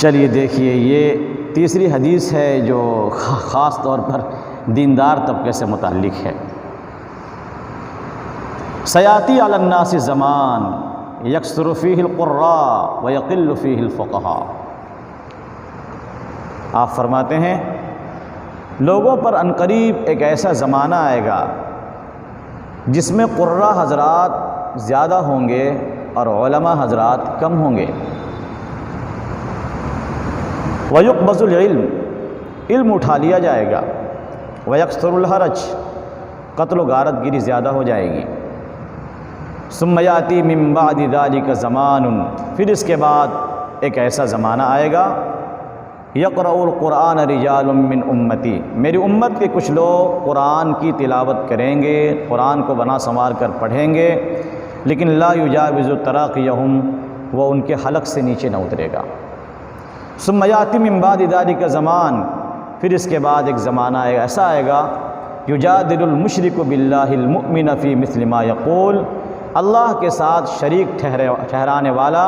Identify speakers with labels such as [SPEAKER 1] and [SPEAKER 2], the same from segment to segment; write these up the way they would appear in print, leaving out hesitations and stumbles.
[SPEAKER 1] چلیے دیکھیے، یہ تیسری حدیث ہے جو خاص طور پر دیندار طبقے سے متعلق ہے۔ سیاتی علی الناس زمان یکثر فیہ القراء ویقل فیہ الفقہاء۔ آپ فرماتے ہیں لوگوں پر عنقریب ایک ایسا زمانہ آئے گا جس میں قراء حضرات زیادہ ہوں گے اور علماء حضرات کم ہوں گے۔ وَيُقْبَضُ الْعِلْمُ، علم اٹھا لیا جائے گا۔ وَيَكْثُرُ الْحَرَجُ، قتل و غارت گیری زیادہ ہو جائے گی۔ ثُمَّ يَأْتِي مِن بَعْدِ ذَلِكَ زَمَانٌ، پھر اس کے بعد ایک ایسا زمانہ آئے گا يَقْرَأُ الْقُرْآنَ رِجَالٌ مِّنْ أُمَّتِي، میری امت کے کچھ لوگ قرآن کی تلاوت کریں گے، قرآن کو بنا سنوار کر پڑھیں گے، لیکن لا يجاوز تراقيهم، وہ ان کے حلق سے نیچے نہ اترے گا۔ ثم یاتی من بعد ذلک زمان، پھر اس کے بعد ایک زمانہ ایسا آئے گا یجادل المشرک باللہ المؤمن فی مثل ما یقول، اللہ کے ساتھ شریک ٹھہرانے والا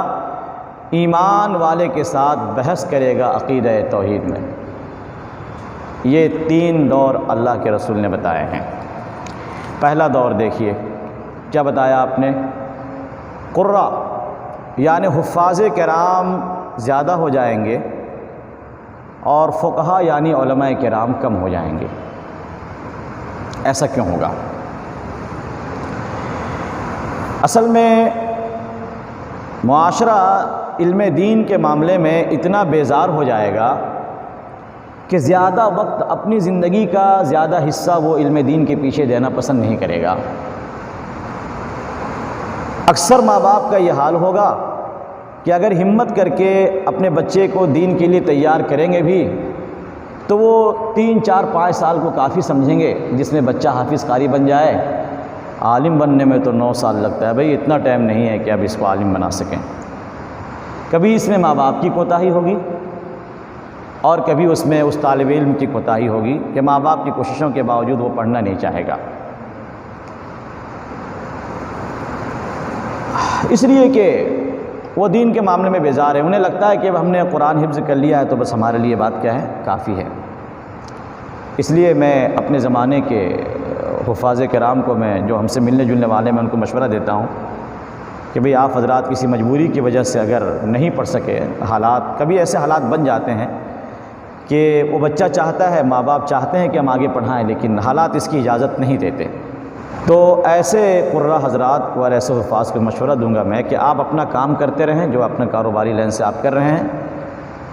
[SPEAKER 1] ایمان والے کے ساتھ بحث کرے گا عقیدہ توحید میں۔ یہ 3 دور اللہ کے رسول نے بتائے ہیں۔ پہلا دور دیکھیے کیا بتایا آپ نے، قراء یعنی حفاظ کرام زیادہ ہو جائیں گے اور فقہا یعنی علماء کرام کم ہو جائیں گے۔ ایسا کیوں ہوگا؟ اصل میں معاشرہ علم دین کے معاملے میں اتنا بیزار ہو جائے گا کہ زیادہ وقت اپنی زندگی کا زیادہ حصہ وہ علم دین کے پیچھے دینا پسند نہیں کرے گا۔ اکثر ماں باپ کا یہ حال ہوگا کہ اگر ہمت کر کے اپنے بچے کو دین کے لیے تیار کریں گے بھی تو وہ 3 4 5 سال کو کافی سمجھیں گے، جس میں بچہ حافظ قاری بن جائے۔ عالم بننے میں تو 9 سال لگتا ہے، بھئی اتنا ٹائم نہیں ہے کہ اب اس کو عالم بنا سکیں۔ کبھی اس میں ماں باپ کی کوتاہی ہوگی اور کبھی اس میں اس طالب علم کی کوتاہی ہوگی کہ ماں باپ کی کوششوں کے باوجود وہ پڑھنا نہیں چاہے گا، اس لیے کہ وہ دین کے معاملے میں بیزار ہے۔ انہیں لگتا ہے کہ اب ہم نے قرآن حفظ کر لیا ہے تو بس ہمارے لیے بات کیا ہے، کافی ہے۔ اس لیے میں اپنے زمانے کے حفاظ کرام کو میں جو ہم سے ملنے جلنے والے میں ان کو مشورہ دیتا ہوں کہ بھئی آپ حضرات کسی مجبوری کی وجہ سے اگر نہیں پڑھ سکے، حالات کبھی ایسے حالات بن جاتے ہیں کہ وہ بچہ چاہتا ہے، ماں باپ چاہتے ہیں کہ ہم آگے پڑھائیں لیکن حالات اس کی اجازت نہیں دیتے، تو ایسے قراء حضرات کو اور ایسے حفاظ کو مشورہ دوں گا میں کہ آپ اپنا کام کرتے رہیں، جو اپنا کاروباری لائن سے آپ کر رہے ہیں،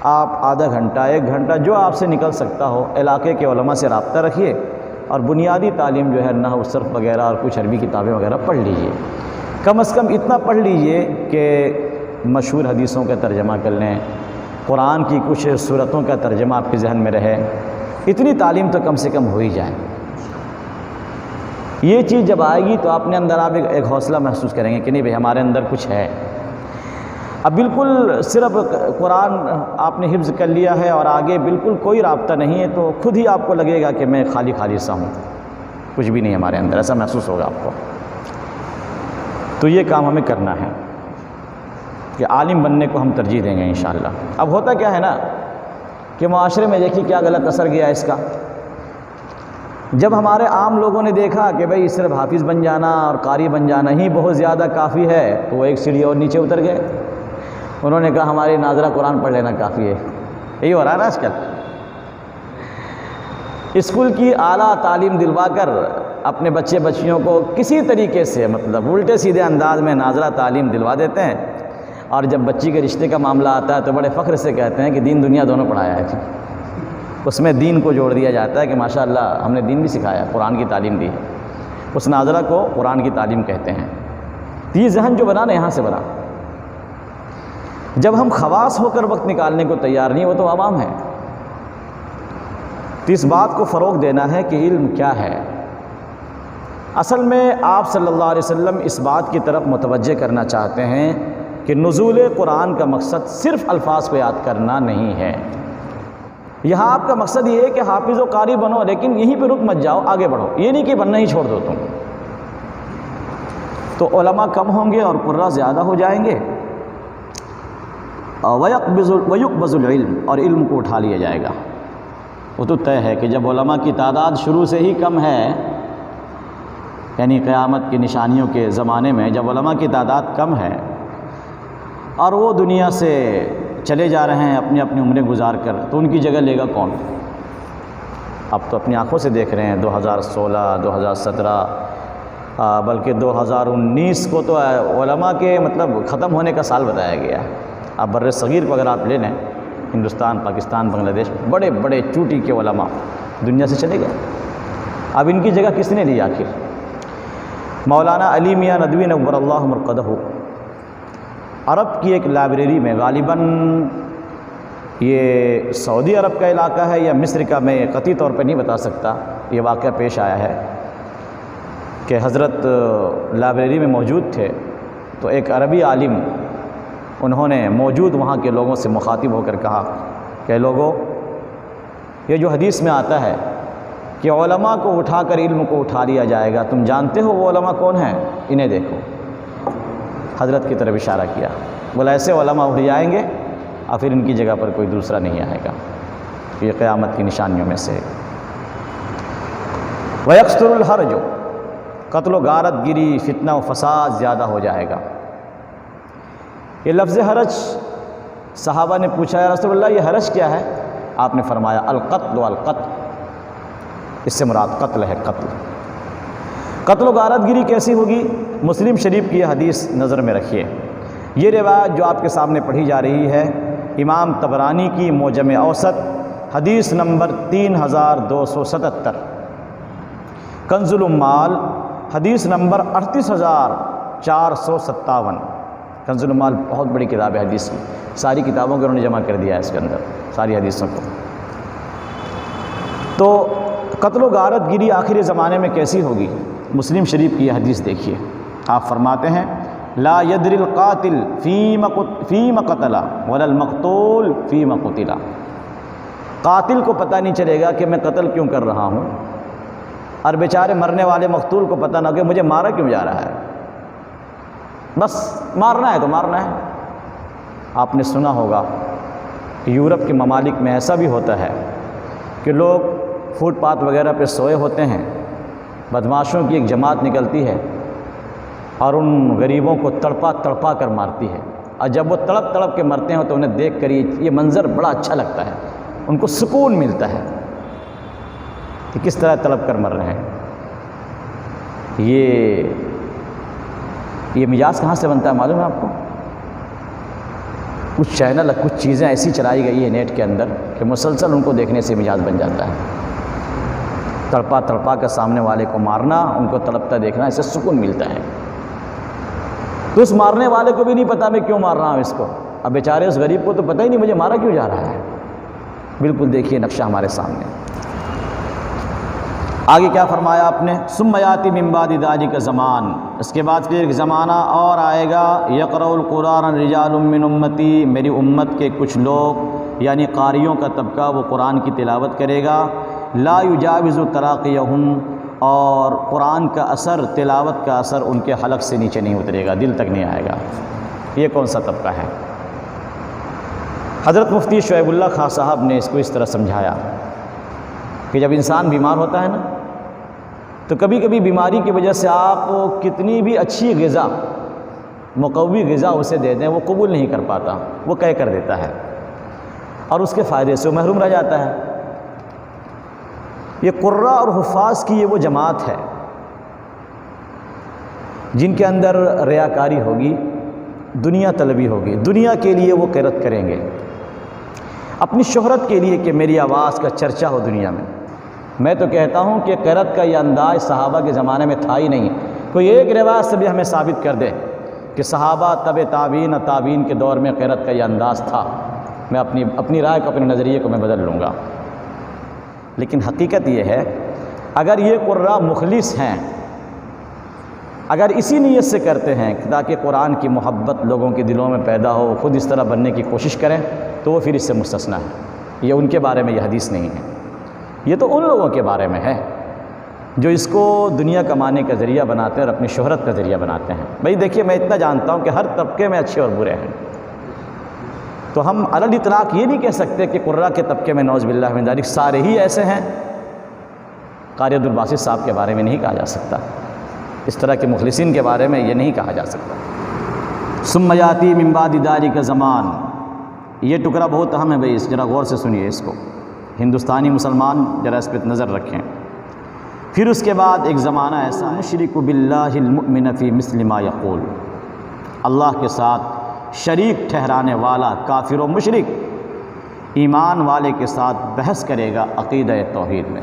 [SPEAKER 1] آپ آدھا گھنٹہ 1 گھنٹہ جو آپ سے نکل سکتا ہو علاقے کے علماء سے رابطہ رکھیے اور بنیادی تعلیم جو ہے نحو صرف وغیرہ اور کچھ عربی کتابیں وغیرہ پڑھ لیجئے۔ کم از کم اتنا پڑھ لیجئے کہ مشہور حدیثوں کا ترجمہ کر لیں، قرآن کی کچھ صورتوں کا ترجمہ آپ کے ذہن میں رہے، اتنی تعلیم تو کم سے کم ہو ہی جائے۔ یہ چیز جب آئے گی تو اپنے اندر آپ ایک حوصلہ محسوس کریں گے کہ نہیں بھئی ہمارے اندر کچھ ہے۔ اب بالکل صرف قرآن آپ نے حفظ کر لیا ہے اور آگے بالکل کوئی رابطہ نہیں ہے تو خود ہی آپ کو لگے گا کہ میں خالی خالی سا ہوں، کچھ بھی نہیں ہمارے اندر، ایسا محسوس ہوگا آپ کو۔ تو یہ کام ہمیں کرنا ہے کہ عالم بننے کو ہم ترجیح دیں گے انشاءاللہ۔ اب ہوتا کیا ہے نا کہ معاشرے میں دیکھیے کیا غلط اثر گیا اس کا۔ جب ہمارے عام لوگوں نے دیکھا کہ بھئی صرف حافظ بن جانا اور قاری بن جانا ہی بہت زیادہ کافی ہے تو وہ ایک سیڑھی اور نیچے اتر گئے، انہوں نے کہا ہماری ناظرہ قرآن پڑھ لینا کافی ہے۔ یہی ہو رہا ہے نا آج کل، اسکول کی اعلیٰ تعلیم دلوا کر اپنے بچے بچیوں کو کسی طریقے سے مطلب الٹے سیدھے انداز میں ناظرہ تعلیم دلوا دیتے ہیں، اور جب بچی کے رشتے کا معاملہ آتا ہے تو بڑے فخر سے کہتے ہیں کہ دین دنیا دونوں پڑھایا ہے۔ اس میں دین کو جوڑ دیا جاتا ہے کہ ماشاءاللہ ہم نے دین بھی سکھایا، قرآن کی تعلیم دی ہے، اس ناظرہ کو قرآن کی تعلیم کہتے ہیں۔ یہ ذہن جو بنا نا یہاں سے بنا، جب ہم خواص ہو کر وقت نکالنے کو تیار نہیں، وہ تو عوام ہے۔ تو اس بات کو فروغ دینا ہے کہ علم کیا ہے۔ اصل میں آپ صلی اللہ علیہ وسلم اس بات کی طرف متوجہ کرنا چاہتے ہیں کہ نزول قرآن کا مقصد صرف الفاظ کو یاد کرنا نہیں ہے۔ یہاں آپ کا مقصد یہ ہے کہ حافظ و قاری بنو، لیکن یہیں پہ رک مت جاؤ، آگے بڑھو، یہ نہیں کہ بننا ہی چھوڑ دو تم۔ تو علماء کم ہوں گے اور قراء زیادہ ہو جائیں گے۔ وَيُقْبَضُ الْعِلْمُ، اور علم کو اٹھا لیا جائے گا۔ وہ تو طے ہے کہ جب علماء کی تعداد شروع سے ہی کم ہے، یعنی قیامت کی نشانیوں کے زمانے میں جب علماء کی تعداد کم ہے اور وہ دنیا سے چلے جا رہے ہیں اپنی اپنی عمریں گزار کر، تو ان کی جگہ لے گا کون؟ اب تو اپنی آنکھوں سے دیکھ رہے ہیں 2016، 2017، بلکہ 2019 کو تو علماء کے مطلب ختم ہونے کا سال بتایا گیا۔ اب بر صغیر کو اگر آپ لے لیں، ہندوستان، پاکستان، بنگلہ دیش، بڑے بڑے چوٹی کے علماء دنیا سے چلے گئے۔ اب ان کی جگہ کس نے لی آخر؟ مولانا علی میاں ندوی نور اللہ مرقدہ عرب کی ایک لائبریری میں، غالباً یہ سعودی عرب کا علاقہ ہے یا مصر کا، میں قطعی طور پہ نہیں بتا سکتا، یہ واقعہ پیش آیا ہے کہ حضرت لائبریری میں موجود تھے تو ایک عربی عالم، انہوں نے موجود وہاں کے لوگوں سے مخاطب ہو کر کہا کہ لوگوں، یہ جو حدیث میں آتا ہے کہ علماء کو اٹھا کر علم کو اٹھا لیا جائے گا، تم جانتے ہو وہ علماء کون ہیں؟ انہیں دیکھو۔ حضرت کی طرف اشارہ کیا، بولا ایسے علماء اٹھ جائیں گے اور پھر ان کی جگہ پر کوئی دوسرا نہیں آئے گا۔ یہ قیامت کی نشانیوں میں سے۔ وَيَكْثُرُ الْحَرْجُ، قتل و غارت گری، فتنہ و فساد زیادہ ہو جائے گا۔ یہ لفظ حرج، صحابہ نے پوچھا یا رسول اللہ یہ حرج کیا ہے؟ آپ نے فرمایا القتل والقتل، اس سے مراد قتل ہے، قتل۔ قتل و غارت گری کیسی ہوگی؟ مسلم شریف کی یہ حدیث نظر میں رکھیے۔ یہ روایت جو آپ کے سامنے پڑھی جا رہی ہے امام طبرانی کی معجم اوسط، حدیث نمبر 3277، کنز الاموال حدیث نمبر 38457۔ کنز الاموال بہت بڑی کتاب ہے حدیث کی، ساری کتابوں کو انہوں نے جمع کر دیا ہے اس کے اندر، ساری حدیثوں کو۔ تو قتل و غارت گری آخری زمانے میں کیسی ہوگی؟ مسلم شریف کی یہ حدیث دیکھیے، آپ فرماتے ہیں لا يدري القاتل فيما قتل ولا المقتول فيما قتل۔ قاتل کو پتہ نہیں چلے گا کہ میں قتل کیوں کر رہا ہوں، اور بیچارے مرنے والے مقتول کو پتہ نہ کہ مجھے مارا کیوں جا رہا ہے، بس مارنا ہے تو مارنا ہے۔ آپ نے سنا ہوگا کہ یورپ کے ممالک میں ایسا بھی ہوتا ہے کہ لوگ فٹ پاتھ وغیرہ پہ سوئے ہوتے ہیں، بدماشوں کی ایک جماعت نکلتی ہے اور ان غریبوں کو تڑپا تڑپا کر مارتی ہے، اور جب وہ تڑپ تڑپ کے مرتے ہیں تو انہیں دیکھ کر یہ منظر بڑا اچھا لگتا ہے، ان کو سکون ملتا ہے کہ کس طرح تڑپ کر مر رہے ہیں۔ یہ مزاج کہاں سے بنتا ہے معلوم ہے آپ کو؟ کچھ چینل، کچھ چیزیں ایسی چلائی گئی ہے نیٹ کے اندر کہ مسلسل ان کو دیکھنے سے مزاج بن جاتا ہے۔ تڑپا تڑپا کر سامنے والے کو مارنا، ان کو تڑپتا دیکھنا، اسے سکون ملتا ہے۔ تو اس مارنے والے کو بھی نہیں پتا میں کیوں مار رہا ہوں اس کو، اب بیچارے اس غریب کو تو پتہ ہی نہیں مجھے مارا کیوں جا رہا ہے۔ بالکل دیکھیے نقشہ ہمارے سامنے۔ آگے کیا فرمایا آپ نے؟ ثم یاتی من بعد ذلک زمان، اس کے بعد پھر ایک زمانہ اور آئے گا، یقرأ القرآن رجال من امتی، میری امت کے کچھ لوگ یعنی قاریوں کا طبقہ وہ قرآن کی تلاوت کرے گا، لا یجاوز تراقیہم، اور قرآن کا اثر، تلاوت کا اثر ان کے حلق سے نیچے نہیں اترے گا، دل تک نہیں آئے گا۔ یہ کون سا طبقہ ہے؟ حضرت مفتی شعیب اللہ خان صاحب نے اس کو اس طرح سمجھایا کہ جب انسان بیمار ہوتا ہے نا، تو کبھی کبھی بیماری کی وجہ سے آپ کتنی بھی اچھی غذا، مقوی غذا اسے دے دیں وہ قبول نہیں کر پاتا، وہ کہہ کر دیتا ہے اور اس کے فائدے سے وہ محروم رہ جاتا ہے۔ یہ قراء اور حفاظ کی یہ وہ جماعت ہے جن کے اندر ریاکاری ہوگی، دنیا طلبی ہوگی، دنیا کے لیے وہ قرأت کریں گے، اپنی شہرت کے لیے کہ میری آواز کا چرچا ہو دنیا میں۔ میں تو کہتا ہوں کہ قرأت کا یہ انداز صحابہ کے زمانے میں تھا ہی نہیں۔ کوئی ایک روایت سے بھی ہمیں ثابت کر دے کہ صحابہ تابعین اور تابعین کے دور میں قرأت کا یہ انداز تھا، میں اپنی رائے کو، اپنے نظریے کو میں بدل لوں گا۔ لیکن حقیقت یہ ہے اگر یہ قراء مخلص ہیں، اگر اسی نیت سے کرتے ہیں تاکہ قرآن کی محبت لوگوں کے دلوں میں پیدا ہو، خود اس طرح بننے کی کوشش کریں، تو وہ پھر اس سے مستثنیٰ ہے۔ یہ ان کے بارے میں یہ حدیث نہیں ہے، یہ تو ان لوگوں کے بارے میں ہے جو اس کو دنیا کمانے کا ذریعہ بناتے ہیں اور اپنی شہرت کا ذریعہ بناتے ہیں۔ بھئی دیکھیے، میں اتنا جانتا ہوں کہ ہر طبقے میں اچھے اور برے ہیں، تو ہم علی الاطلاق یہ نہیں کہہ سکتے کہ قراء کے طبقے میں نعوذ باللہ من ذالک سارے ہی ایسے ہیں۔ قاری عبدالباسط صاحب کے بارے میں نہیں کہا جا سکتا، اس طرح کے مخلصین کے بارے میں یہ نہیں کہا جا سکتا۔ ثم یاتی من بعد ذالک زمان، یہ ٹکڑا بہت اہم ہے بھائی، ذرا غور سے سنیے اس کو، ہندوستانی مسلمان ذرا اس پہ نظر رکھیں۔ پھر اس کے بعد ایک زمانہ ایسا، مشرک باللہ المؤمن فی مثل ما یقول، اللہ کے ساتھ شریک ٹھہرانے والا کافر و مشرک ایمان والے کے ساتھ بحث کرے گا عقیدہ توحید میں۔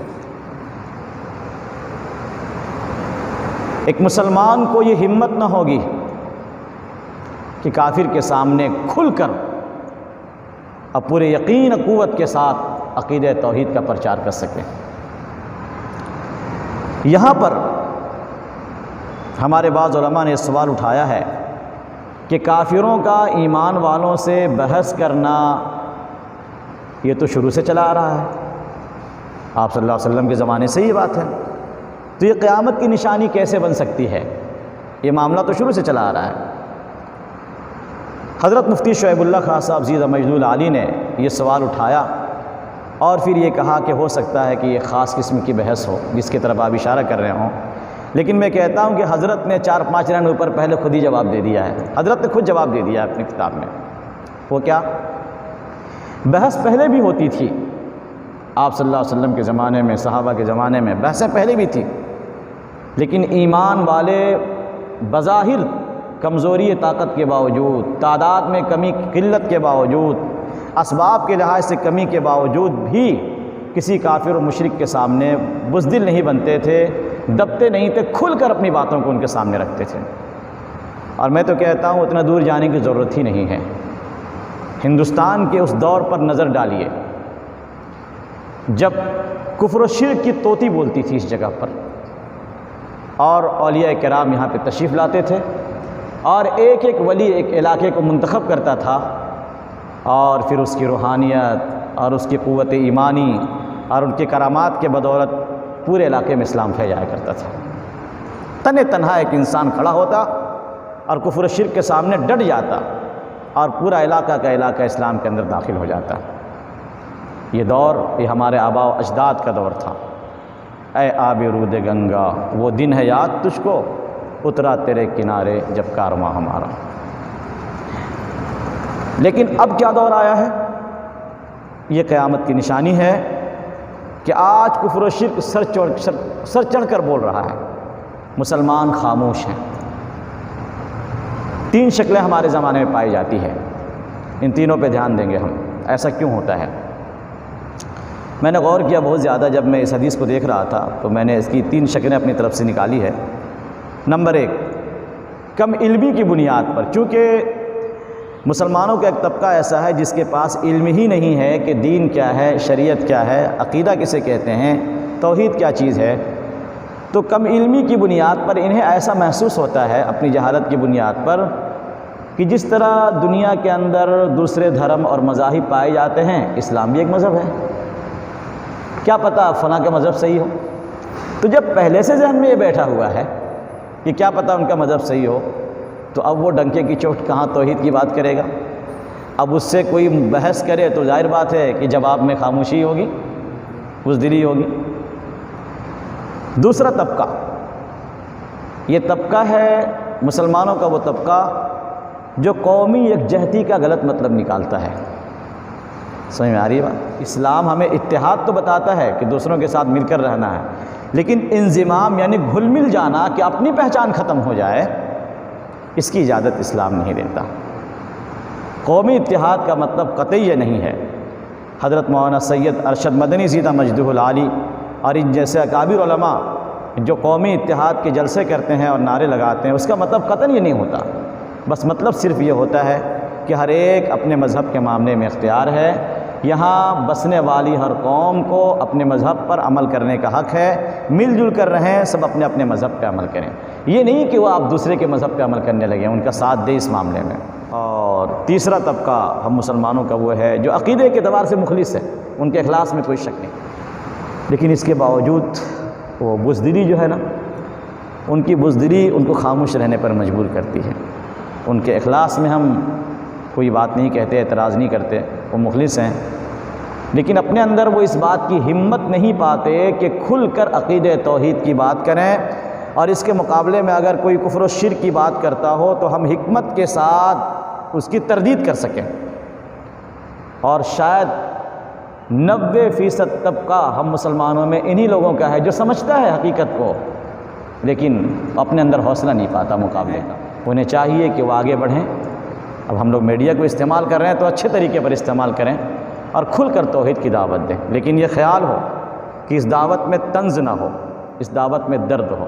[SPEAKER 1] ایک مسلمان کو یہ ہمت نہ ہوگی کہ کافر کے سامنے کھل کر اب پورے یقین و قوت کے ساتھ عقیدہ توحید کا پرچار کر سکے۔ یہاں پر ہمارے بعض علماء نے یہ سوال اٹھایا ہے کہ کافروں کا ایمان والوں سے بحث کرنا یہ تو شروع سے چلا آ رہا ہے، آپ صلی اللہ علیہ وسلم کے زمانے سے یہ بات ہے، تو یہ قیامت کی نشانی کیسے بن سکتی ہے؟ یہ معاملہ تو شروع سے چلا آ رہا ہے۔ حضرت مفتی شعیب اللہ خان صاحب زیدہ مجد العالی نے یہ سوال اٹھایا اور پھر یہ کہا کہ ہو سکتا ہے کہ یہ خاص قسم کی بحث ہو جس کی طرف آپ اشارہ کر رہے ہوں، لیکن میں کہتا ہوں کہ حضرت نے 4-5 لائن اوپر پہلے خود ہی جواب دے دیا ہے، حضرت نے خود جواب دے دیا ہے اپنی کتاب میں۔ وہ کیا؟ بحث پہلے بھی ہوتی تھی، آپ صلی اللہ علیہ وسلم کے زمانے میں، صحابہ کے زمانے میں بحثیں پہلے بھی تھی، لیکن ایمان والے بظاہر کمزوری طاقت کے باوجود، تعداد میں کمی قلت کے باوجود، اسباب کے لحاظ سے کمی کے باوجود بھی کسی کافر و مشرک کے سامنے بزدل نہیں بنتے تھے، دبتے نہیں تھے، کھل کر اپنی باتوں کو ان کے سامنے رکھتے تھے۔ اور میں تو کہتا ہوں اتنا دور جانے کی ضرورت ہی نہیں ہے، ہندوستان کے اس دور پر نظر ڈالیے جب کفر و شرک کی طوطی بولتی تھی اس جگہ پر، اور اولیاء کرام یہاں پہ تشریف لاتے تھے، اور ایک ایک ولی ایک علاقے کو منتخب کرتا تھا، اور پھر اس کی روحانیت اور اس کی قوت ایمانی اور ان کے کرامات کے بدولت پورے علاقے میں اسلام پھیل جایا کرتا تھا۔ تن تنہا ایک انسان کھڑا ہوتا اور کفر و شرک کے سامنے ڈٹ جاتا، اور پورا علاقہ کا علاقہ اسلام کے اندر داخل ہو جاتا۔ یہ دور یہ ہمارے آباء و اجداد کا دور تھا۔ اے آب رود گنگا، وہ دن ہے یاد تجھ کو، اترا تیرے کنارے جب کارواں ہمارا۔ لیکن اب کیا دور آیا ہے؟ یہ قیامت کی نشانی ہے کہ آج کفر و شرک سر چڑھ کر بول رہا ہے، مسلمان خاموش ہیں۔ 3 شکلیں ہمارے زمانے میں پائی جاتی ہیں، ان تینوں پہ دھیان دیں گے ہم، ایسا کیوں ہوتا ہے؟ میں نے غور کیا بہت زیادہ جب میں اس حدیث کو دیکھ رہا تھا، تو میں نے اس کی 3 شکلیں اپنی طرف سے نکالی ہے۔ نمبر 1، کم علمی کی بنیاد پر، چونکہ مسلمانوں کا ایک طبقہ ایسا ہے جس کے پاس علم ہی نہیں ہے کہ دین کیا ہے، شریعت کیا ہے، عقیدہ کسے کہتے ہیں، توحید کیا چیز ہے، تو کم علمی کی بنیاد پر انہیں ایسا محسوس ہوتا ہے اپنی جہالت کی بنیاد پر کہ جس طرح دنیا کے اندر دوسرے دھرم اور مذاہب پائے جاتے ہیں، اسلام بھی ایک مذہب ہے، کیا پتہ فلاں کا مذہب صحیح ہو۔ تو جب پہلے سے ذہن میں یہ بیٹھا ہوا ہے کہ کیا پتہ ان کا مذہب صحیح ہو، تو اب وہ ڈنکے کی چوٹ کہاں توحید کی بات کرے گا؟ اب اس سے کوئی بحث کرے تو ظاہر بات ہے کہ جواب میں خاموشی ہوگی، بزدلی ہوگی۔ دوسرا طبقہ، یہ طبقہ ہے مسلمانوں کا وہ طبقہ جو قومی یکجہتی کا غلط مطلب نکالتا ہے۔ سمجھ میں آ رہی ہے بات؟ اسلام ہمیں اتحاد تو بتاتا ہے کہ دوسروں کے ساتھ مل کر رہنا ہے، لیکن انضمام یعنی گھل مل جانا کہ اپنی پہچان ختم ہو جائے، اس کی اجازت اسلام نہیں دیتا۔ قومی اتحاد کا مطلب قطعی یہ نہیں ہے۔ حضرت مولانا سید ارشد مدنی زیدہ مجدہ العالی اور ان جیسے اکابر علماء جو قومی اتحاد کے جلسے کرتے ہیں اور نعرے لگاتے ہیں، اس کا مطلب قطعاً یہ نہیں ہوتا، بس مطلب صرف یہ ہوتا ہے کہ ہر ایک اپنے مذہب کے معاملے میں اختیار ہے، یہاں بسنے والی ہر قوم کو اپنے مذہب پر عمل کرنے کا حق ہے، مل جل کر رہیں، سب اپنے اپنے مذہب پہ عمل کریں، یہ نہیں کہ وہ آپ دوسرے کے مذہب پہ عمل کرنے لگیں، ان کا ساتھ دیں اس معاملے میں۔ اور تیسرا طبقہ ہم مسلمانوں کا وہ ہے جو عقیدے کے اعتبار سے مخلص ہے، ان کے اخلاص میں کوئی شک نہیں، لیکن اس کے باوجود وہ بزدلی جو ہے نا، ان کی بزدلی ان کو خاموش رہنے پر مجبور کرتی ہے، ان کے اخلاص میں ہم کوئی بات نہیں کہتے، اعتراض نہیں کرتے، وہ مخلص ہیں، لیکن اپنے اندر وہ اس بات کی ہمت نہیں پاتے کہ کھل کر عقیدہ توحید کی بات کریں، اور اس کے مقابلے میں اگر کوئی کفر و شرک کی بات کرتا ہو تو ہم حکمت کے ساتھ اس کی تردید کر سکیں۔ اور شاید 90% طبقہ ہم مسلمانوں میں انہی لوگوں کا ہے جو سمجھتا ہے حقیقت کو، لیکن اپنے اندر حوصلہ نہیں پاتا مقابلے کا۔ انہیں چاہیے کہ وہ آگے بڑھیں۔ اب ہم لوگ میڈیا کو استعمال کر رہے ہیں تو اچھے طریقے پر استعمال کریں اور کھل کر توحید کی دعوت دیں، لیکن یہ خیال ہو کہ اس دعوت میں طنز نہ ہو، اس دعوت میں درد ہو۔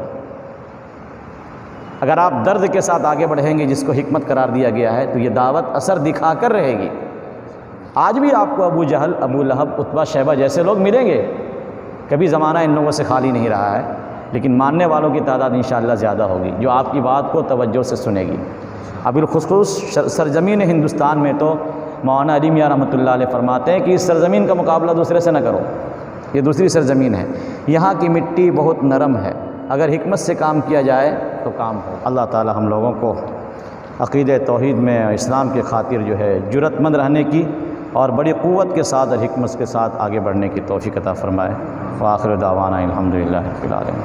[SPEAKER 1] اگر آپ درد کے ساتھ آگے بڑھیں گے، جس کو حکمت قرار دیا گیا ہے، تو یہ دعوت اثر دکھا کر رہے گی۔ آج بھی آپ کو ابو جہل، ابو لہب، عتبہ، شیبہ جیسے لوگ ملیں گے، کبھی زمانہ ان لوگوں سے خالی نہیں رہا ہے، لیکن ماننے والوں کی تعداد انشاءاللہ زیادہ ہوگی، جو آپ کی بات کو توجہ سے سنے گی۔ اب بالخصوص سرزمین ہندوستان میں تو مولانا علی میاں رحمۃ اللہ علیہ فرماتے ہیں کہ اس سرزمین کا مقابلہ دوسرے سے نہ کرو، یہ دوسری سرزمین ہے، یہاں کی مٹی بہت نرم ہے، اگر حکمت سے کام کیا جائے تو کام ہو۔ اللہ تعالی ہم لوگوں کو عقیدہ توحید میں اسلام کی خاطر جو ہے جرأت مند رہنے کی اور بڑی قوت کے ساتھ اور حکمت کے ساتھ آگے بڑھنے کی توفیق عطا فرمائے۔ وآخر دعوانا الحمدللہ رب العالمین۔